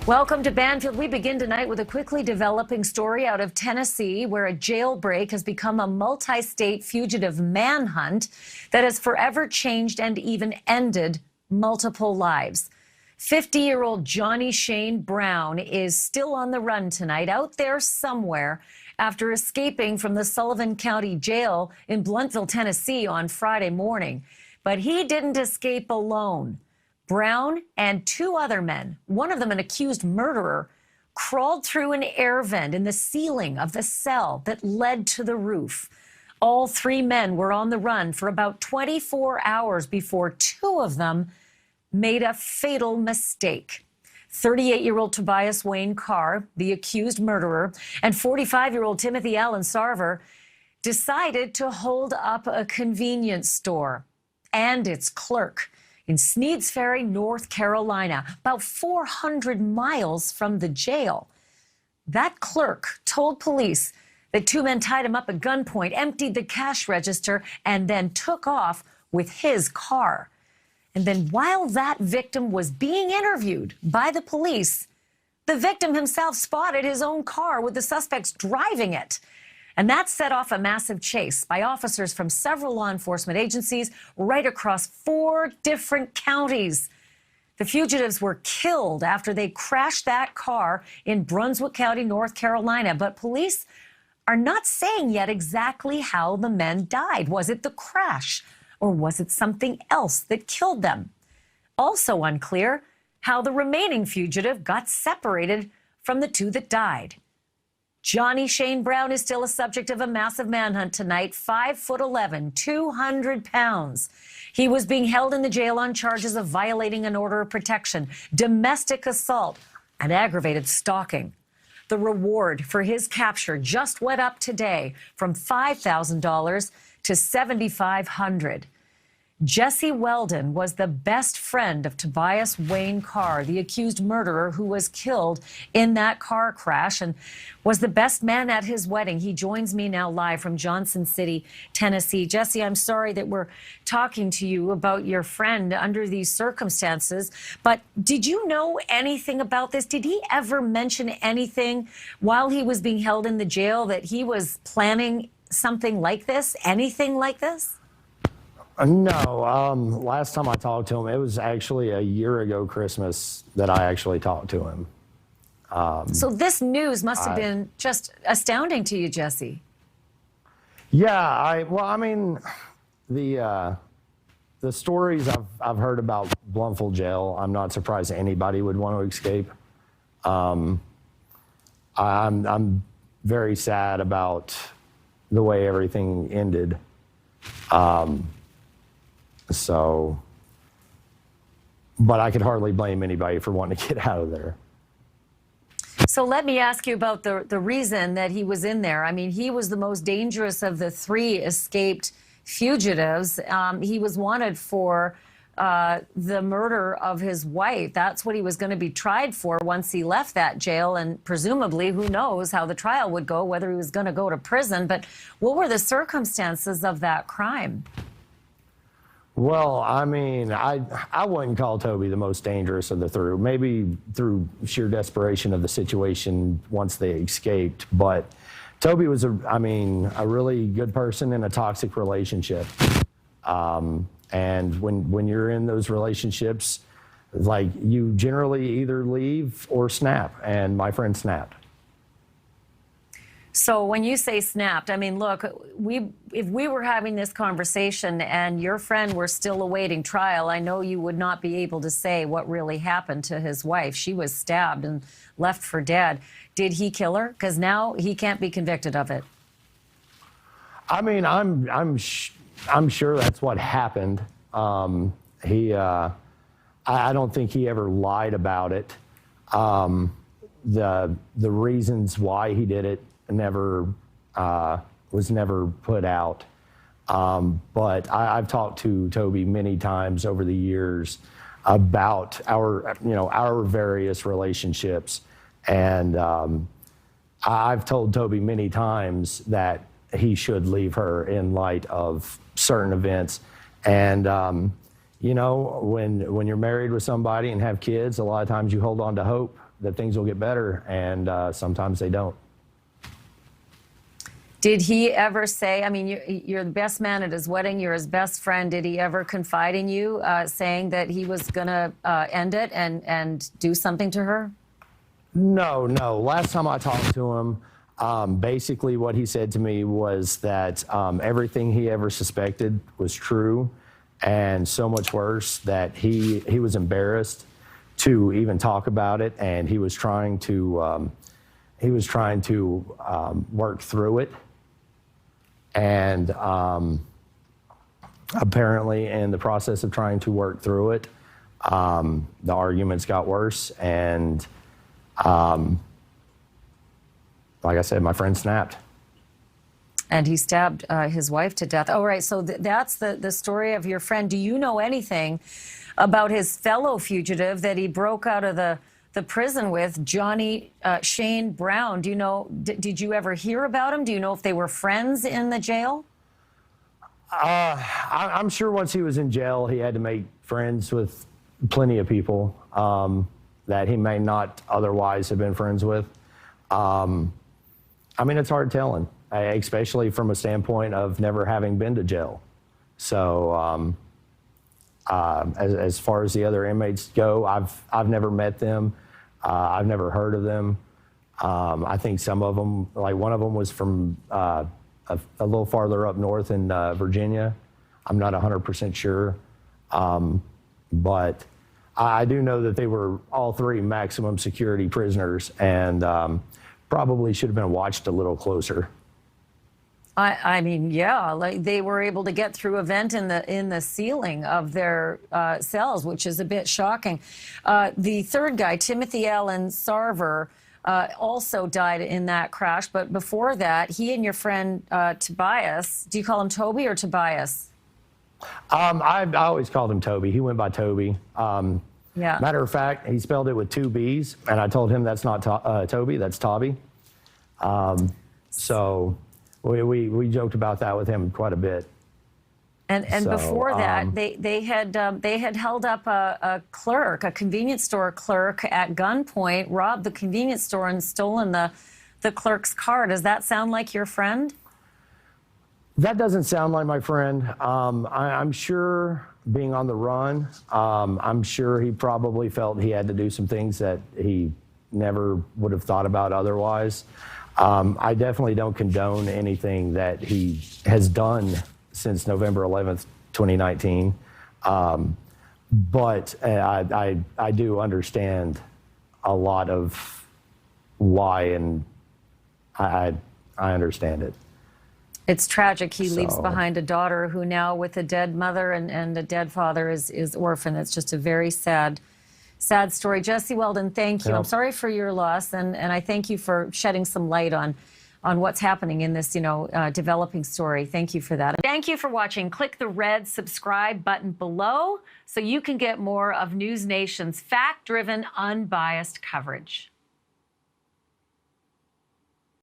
Welcome to Banfield. We begin tonight with a quickly developing story out of Tennessee, where a jailbreak has become a multi-state fugitive manhunt that has forever changed and even ended multiple lives. 50-year-old Johnny Shane Brown is still on the run tonight, out there somewhere, after escaping from the Sullivan County Jail in Blountville, Tennessee on Friday morning. But he didn't escape alone. Brown and two other men, one of them an accused murderer, crawled through an air vent in the ceiling of the cell that led to the roof. All three men were on the run for about 24 hours before two of them made a fatal mistake. 38-year-old Tobias Wayne Carr, the accused murderer, and 45-year-old Timothy Allen Sarver decided to hold up a convenience store and its clerk in Sneads Ferry, North Carolina, about 400 miles from the jail. That clerk told police that two men tied him up at gunpoint, emptied the cash register, and then took off with his car. And then while that victim was being interviewed by the police, the victim himself spotted his own car with the suspects driving it. And that set off a massive chase by officers from several law enforcement agencies right across 4 different counties. The fugitives were killed after they crashed that car in Brunswick County, North Carolina. But police are not saying yet exactly how the men died. Was it the crash, or was it something else that killed them? Also unclear how the remaining fugitive got separated from the two that died. Johnny Shane Brown is still a subject of a massive manhunt tonight, 5'11", 200 pounds. He was being held in the jail on charges of violating an order of protection, domestic assault, and aggravated stalking. The reward for his capture just went up today from $5,000 to $7,500. Jessee Weldon was the best friend of Tobias Wayne Carr, the accused murderer who was killed in that car crash, and was the best man at his wedding. He joins me now live from Johnson City, Tennessee. Jessee, I'm sorry that we're talking to you about your friend under these circumstances, but did you know anything about this? Did he ever mention anything while he was being held in the jail that he was planning something like this, anything like this? No. Last time I talked to him, it was actually a year ago Christmas that I actually talked to him. So this news must have been just astounding to you, Jessee. Yeah, well, I mean, the stories I've heard about Blountville Jail, I'm not surprised anybody would want to escape. I'm very sad about the way everything ended. But I could hardly blame anybody for wanting to get out of there. So let me ask you about the reason that he was in there. I mean, he was the most dangerous of the 3 escaped fugitives. He was wanted for the murder of his wife. That's what he was going to be tried for once he left that jail. And presumably, who knows how the trial would go, whether he was going to go to prison. But what were the circumstances of that crime? Well, I mean, I wouldn't call Toby the most dangerous of the 3, maybe through sheer desperation of the situation once they escaped. But Toby was, a really good person in a toxic relationship. And when you're in those relationships, like, you generally either leave or snap, and my friend snapped. So when you say snapped, I mean, look, if we were having this conversation and your friend were still awaiting trial, I know you would not be able to say what really happened to his wife. She was stabbed and left for dead. Did he kill her? Because now he can't be convicted of it. I mean, I'm sure that's what happened. I don't think he ever lied about it. The reasons why he did it was never put out. But I've talked to Toby many times over the years about our various relationships. And I've told Toby many times that he should leave her in light of certain events. And, when you're married with somebody and have kids, a lot of times you hold on to hope that things will get better, and sometimes they don't. Did he ever say, I mean, you're the best man at his wedding, you're his best friend. Did he ever confide in you, saying that he was going to end it and do something to her? No. Last time I talked to him, basically what he said to me was that everything he ever suspected was true, and so much worse that he was embarrassed to even talk about it, and he was trying to work through it. And apparently in the process of trying to work through it, the arguments got worse, and like I said, my friend snapped. And he stabbed his wife to death. All right, so that's the story of your friend. Do you know anything about his fellow fugitive that he broke out of the prison with, Johnny Shane Brown? Do you know, did you ever hear about him? Do you know if they were friends in the jail? I'm sure once he was in jail, he had to make friends with plenty of people that he may not otherwise have been friends with. I mean, it's hard telling, especially from a standpoint of never having been to jail. So as far as the other inmates go, I've never met them. I've never heard of them. I think some of them, like one of them was from a little farther up north in Virginia. I'm not 100% sure. But I do know that they were all three maximum security prisoners, and probably should have been watched a little closer. I mean, yeah, like they were able to get through a vent in the ceiling of their cells, which is a bit shocking. The third guy, Timothy Allen Sarver, also died in that crash. But before that, he and your friend Tobias, do you call him Toby or Tobias? I always called him Toby. He went by Toby. Yeah. Matter of fact, he spelled it with two B's, and I told him that's not Toby, that's Tobby. So we joked about that with him quite a bit. And so, before that, they had held up a clerk, a convenience store clerk, at gunpoint, robbed the convenience store, and stolen the clerk's car. Does that sound like your friend? That doesn't sound like my friend. I'm sure, being on the run, I'm sure he probably felt he had to do some things that he never would have thought about otherwise. I definitely don't condone anything that he has done since November 11th, 2019. But I do understand a lot of why, and I understand it. It's tragic. He leaves behind a daughter who now, with a dead mother and a dead father, is orphaned. It's just a very sad story. Jessee Weldon, thank you. Yep. I'm sorry for your loss, and I thank you for shedding some light on what's happening in this, developing story. Thank you for that. Thank you for watching. Click the red subscribe button below so you can get more of NewsNation's fact-driven, unbiased coverage.